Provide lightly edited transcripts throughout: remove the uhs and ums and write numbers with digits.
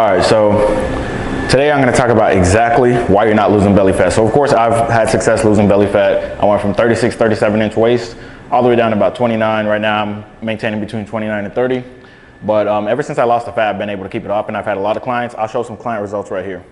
All right, so today I'm going to talk about exactly why you're not losing belly fat. So of course I've had success losing belly fat. I went from 36, 37 inch waist all the way down to about 29. Right now I'm maintaining between 29 and 30. But ever since I lost the fat, I've been able to keep it up, and I've had a lot of clients. I'll show some client results right here.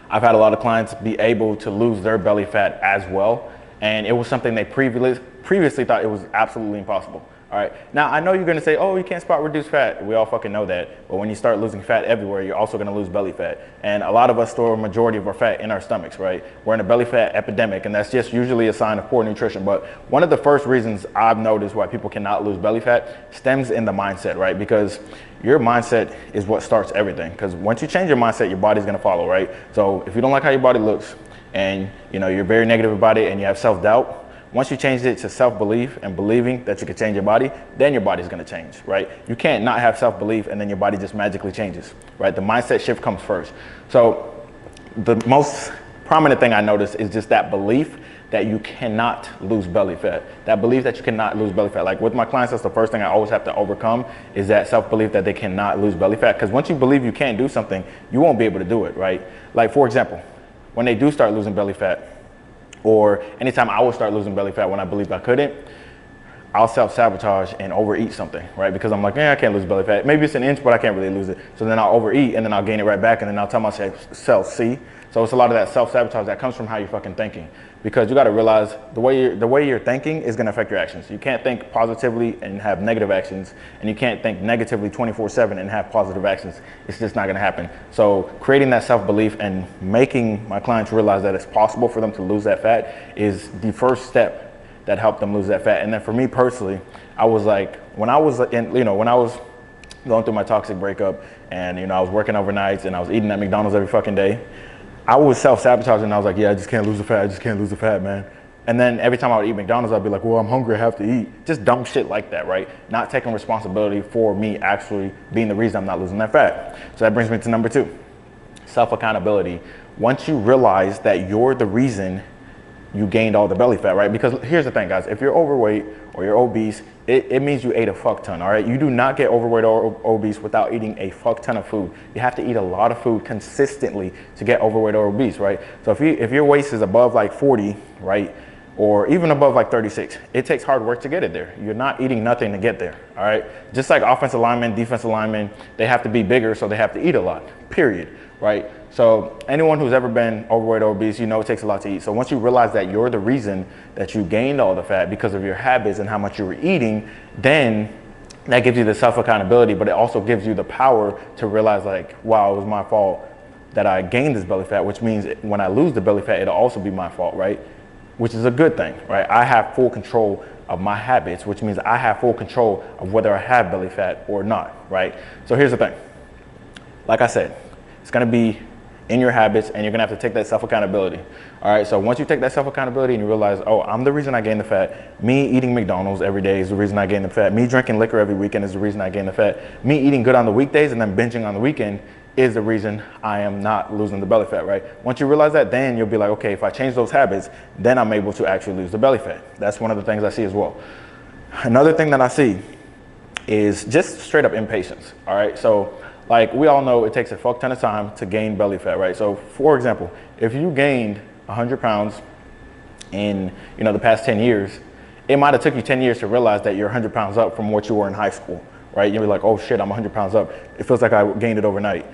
I've had a lot of clients be able to lose their belly fat as well. And it was something they previously thought it was absolutely impossible. All right. Now, I know you're going to say, oh, you can't spot reduce fat. We all fucking know that. But when you start losing fat everywhere, you're also going to lose belly fat. And a lot of us store a majority of our fat in our stomachs, right? We're in a belly fat epidemic, and that's just usually a sign of poor nutrition. But one of the first reasons I've noticed why people cannot lose belly fat stems in the mindset, right? Because your mindset is what starts everything. Because once you change your mindset, your body's going to follow, right? So if you don't like how your body looks and you're very negative about it and you have self-doubt, once you change it to self-belief and believing that you can change your body, then your body's gonna change, right? You can't not have self-belief and then your body just magically changes, right? The mindset shift comes first. So the most prominent thing I noticed is just that belief that you cannot lose belly fat. That belief that you cannot lose belly fat. Like with my clients, that's the first thing I always have to overcome, is that self-belief that they cannot lose belly fat. Because once you believe you can't do something, you won't be able to do it, right? Like for example, when they do start losing belly fat, or anytime I would start losing belly fat when I believed I couldn't, I'll self-sabotage and overeat something, right? Because I'm like, I can't lose belly fat. Maybe it's an inch, but I can't really lose it. So then I'll overeat and then I'll gain it right back, and then I'll tell myself, see? So it's a lot of that self-sabotage that comes from how you're fucking thinking. Because you gotta realize the way you're thinking is gonna affect your actions. You can't think positively and have negative actions, and you can't think negatively 24/7 and have positive actions. It's just not gonna happen. So creating that self-belief and making my clients realize that it's possible for them to lose that fat is the first step that helped them lose that fat. And then for me personally, I was like, when I was going through my toxic breakup, and I was working overnights and I was eating at McDonald's every fucking day, I was self-sabotaging, and I was like, yeah, I just can't lose the fat. I just can't lose the fat, man. And then every time I would eat McDonald's, I'd be like, well, I'm hungry, I have to eat. Just dumb shit like that, right? Not taking responsibility for me actually being the reason I'm not losing that fat. So that brings me to number 2, self-accountability. Once you realize that you're the reason you gained all the belly fat, right? Because here's the thing, guys, if you're overweight or you're obese, it means you ate a fuck ton, all right? You do not get overweight or obese without eating a fuck ton of food. You have to eat a lot of food consistently to get overweight or obese, right? So if your waist is above like 40, right, or even above like 36, it takes hard work to get it there. You're not eating nothing to get there, all right? Just like offensive linemen, defensive linemen, they have to be bigger, so they have to eat a lot, period, right? So anyone who's ever been overweight or obese, it takes a lot to eat. So once you realize that you're the reason that you gained all the fat because of your habits and how much you were eating, then that gives you the self-accountability, but it also gives you the power to realize like, wow, it was my fault that I gained this belly fat, which means when I lose the belly fat, it'll also be my fault, right? Which is a good thing, right? I have full control of my habits, which means I have full control of whether I have belly fat or not, right? So here's the thing. Like I said, it's gonna be in your habits, and you're gonna have to take that self-accountability. All right, so once you take that self-accountability and you realize, oh, I'm the reason I gained the fat. Me eating McDonald's every day is the reason I gained the fat. Me drinking liquor every weekend is the reason I gained the fat. Me eating good on the weekdays and then binging on the weekend is the reason I am not losing the belly fat, right? Once you realize that, then you'll be like, okay, if I change those habits, then I'm able to actually lose the belly fat. That's one of the things I see as well. Another thing that I see is just straight up impatience, all right? So like we all know, it takes a fuck ton of time to gain belly fat, right? So for example, if you gained 100 pounds in the past 10 years, it might have took you 10 years to realize that you're 100 pounds up from what you were in high school, right? You'll be like, oh shit, I'm 100 pounds up. It feels like I gained it overnight.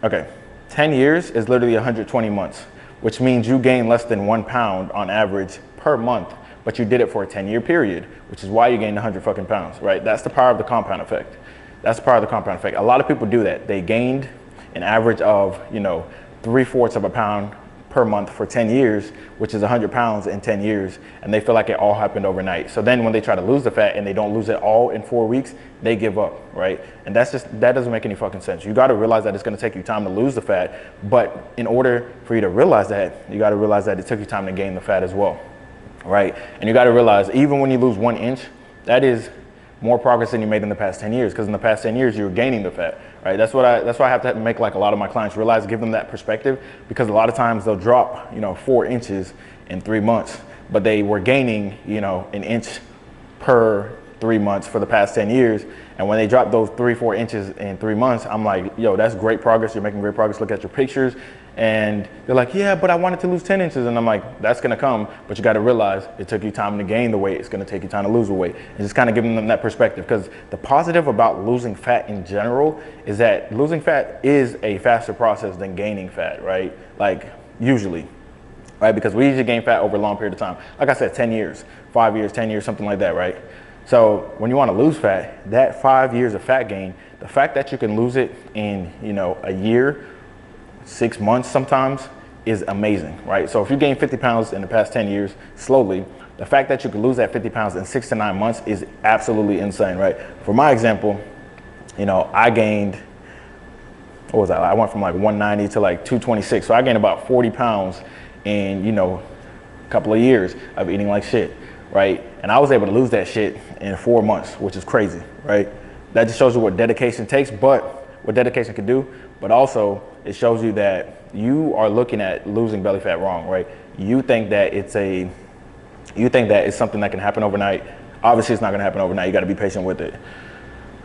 Okay, 10 years is literally 120 months, which means you gain less than 1 pound on average per month, but you did it for a 10-year period, which is why you gained 100 fucking pounds, right? That's the power of the compound effect. That's part of the compound effect. A lot of people do that. They gained an average of, 3/4 of a pound per month for 10 years, which is 100 pounds in 10 years, and they feel like it all happened overnight. So then when they try to lose the fat and they don't lose it all in 4 weeks, they give up, right? And that doesn't make any fucking sense. You gotta realize that it's gonna take you time to lose the fat, but in order for you to realize that, you gotta realize that it took you time to gain the fat as well, right? And you gotta realize, even when you lose 1 inch, that is more progress than you made in the past 10 years, because in the past 10 years, you were gaining the fat, right? That's why I have to make like a lot of my clients realize, give them that perspective, because a lot of times they'll drop, 4 inches in 3 months, but they were gaining, an inch per 3 months for the past 10 years. And when they drop those 3-4 inches in 3 months, I'm like, yo, that's great progress. You're making great progress. Look at your pictures. And they're like, yeah, but I wanted to lose 10 inches. And I'm like, that's going to come. But you got to realize it took you time to gain the weight. It's going to take you time to lose the weight. And just kind of giving them that perspective. Because the positive about losing fat in general is that losing fat is a faster process than gaining fat, right? Like usually, right? Because we usually gain fat over a long period of time. Like I said, 10 years, 5 years, 10 years, something like that, right? So when you want to lose fat, that 5 years of fat gain, the fact that you can lose it in, you know, a year, 6 months sometimes is amazing, right? So if you gain 50 pounds in the past 10 years slowly, the fact that you can lose that 50 pounds in 6 to 9 months is absolutely insane, right? For my example, you know, I gained, what was that? I went from like 190 to like 226. So I gained about 40 pounds in, you know, a couple of years of eating like shit, right? And I was able to lose that shit in 4 months, which is crazy, right? That just shows you what dedication takes, but what dedication can do, but also it shows you that you are looking at losing belly fat wrong, right? You think that it's something that can happen overnight. Obviously, it's not gonna happen overnight. You gotta be patient with it.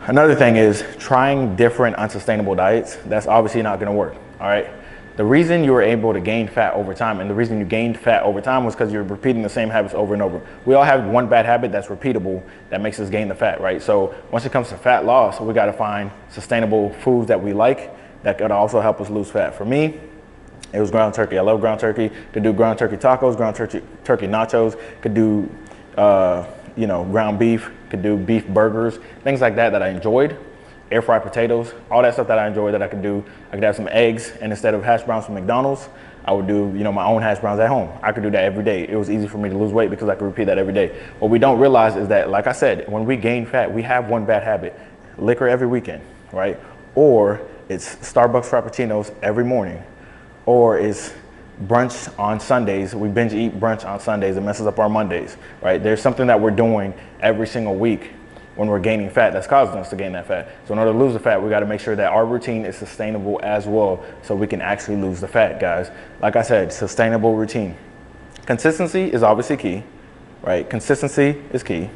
Another thing is trying different unsustainable diets. That's obviously not gonna work, all right? The reason you were able to gain fat over time, and the reason you gained fat over time, was because you're repeating the same habits over and over. We all have one bad habit that's repeatable that makes us gain the fat, right? So once it comes to fat loss, we gotta find sustainable foods that we like that could also help us lose fat. For me, it was ground turkey. I love ground turkey. Could do ground turkey tacos, ground turkey nachos. Could do, you know, ground beef. Could do beef burgers, things like that I enjoyed. Air fried potatoes, all that stuff that I enjoyed that I could do. I could have some eggs, and instead of hash browns from McDonald's, I would do, you know, my own hash browns at home. I could do that every day. It was easy for me to lose weight because I could repeat that every day. What we don't realize is that, like I said, when we gain fat, we have one bad habit: liquor every weekend, right? Or it's Starbucks Frappuccinos every morning, or it's brunch on Sundays. We binge eat brunch on Sundays. It messes up our Mondays, right? There's something that we're doing every single week when we're gaining fat that's causing us to gain that fat. So in order to lose the fat, we got to make sure that our routine is sustainable as well, so we can actually lose the fat, guys. Like I said, sustainable routine. Consistency is obviously key, right? Consistency is key.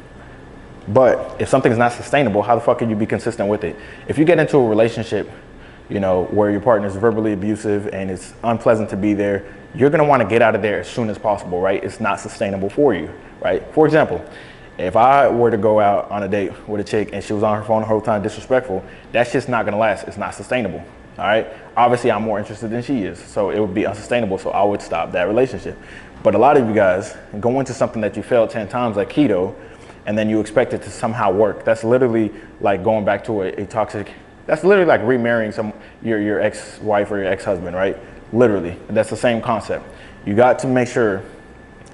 But if something's not sustainable, how the fuck can you be consistent with it? If you get into a relationship, you know, where your partner is verbally abusive and it's unpleasant to be there, you're gonna wanna get out of there as soon as possible, right? It's not sustainable for you, right? For example, if I were to go out on a date with a chick and she was on her phone the whole time disrespectful, that's just not gonna last. It's not sustainable, all right? Obviously, I'm more interested than she is, so it would be unsustainable, so I would stop that relationship. But a lot of you guys go into something that you failed 10 times, like keto, and then you expect it to somehow work. That's literally like going back to a toxic, that's literally like remarrying your ex-wife or your ex-husband, right? Literally, that's the same concept. You got to make sure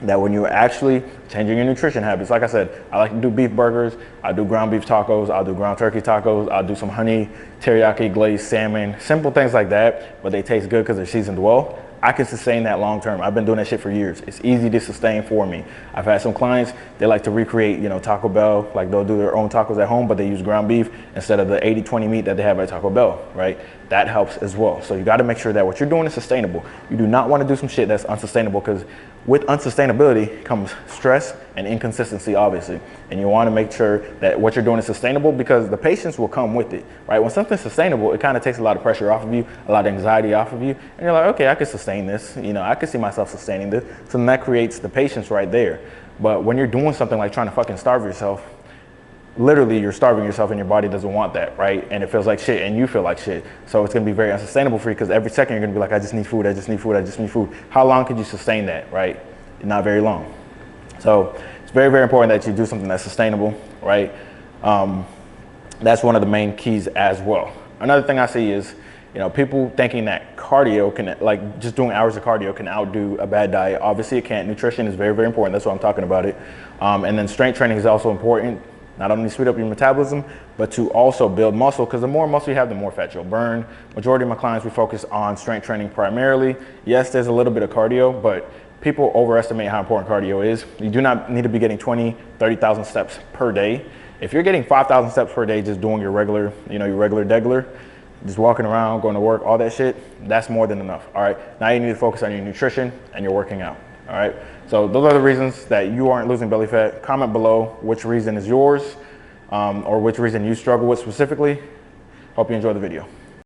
that when you're actually changing your nutrition habits, like I said, I like to do beef burgers, I do ground beef tacos, I'll do ground turkey tacos, I'll do some honey teriyaki glazed salmon, simple things like that, but they taste good because they're seasoned well. I can sustain that long term. I've been doing that shit for years. It's easy to sustain for me. I've had some clients, they like to recreate, you know, Taco Bell, like they'll do their own tacos at home, but they use ground beef instead of the 80-20 meat that they have at Taco Bell, right? That helps as well. So you gotta make sure that what you're doing is sustainable. You do not wanna do some shit that's unsustainable, because with unsustainability comes stress and inconsistency, obviously. And you wanna make sure that what you're doing is sustainable, because the patience will come with it, right? When something's sustainable, it kind of takes a lot of pressure off of you, a lot of anxiety off of you, and you're like, okay, I can sustain this. You know, I can see myself sustaining this. So then that creates the patience right there. But when you're doing something like trying to fucking starve yourself, literally you're starving yourself and your body doesn't want that, right? And it feels like shit and you feel like shit. So it's gonna be very unsustainable for you, because every second you're gonna be like, I just need food, I just need food, I just need food. How long could you sustain that, right? Not very long. So it's very, very important that you do something that's sustainable, right? That's one of the main keys as well. Another thing I see is, you know, people thinking that cardio can, like just doing hours of cardio can outdo a bad diet. Obviously it can't. Nutrition is very, very important. That's why I'm talking about it. And then strength training is also important. Not only to speed up your metabolism, but to also build muscle, because the more muscle you have, the more fat you'll burn. Majority of my clients, we focus on strength training primarily. Yes, there's a little bit of cardio, but people overestimate how important cardio is. You do not need to be getting 20, 30,000 steps per day. If you're getting 5,000 steps per day just doing your regular, you know, your regular degular, just walking around, going to work, all that shit, that's more than enough, all right? Now you need to focus on your nutrition and your working out, all right? So those are the reasons that you aren't losing belly fat. Comment below which reason is yours. or which reason you struggle with specifically. Hope you enjoy the video.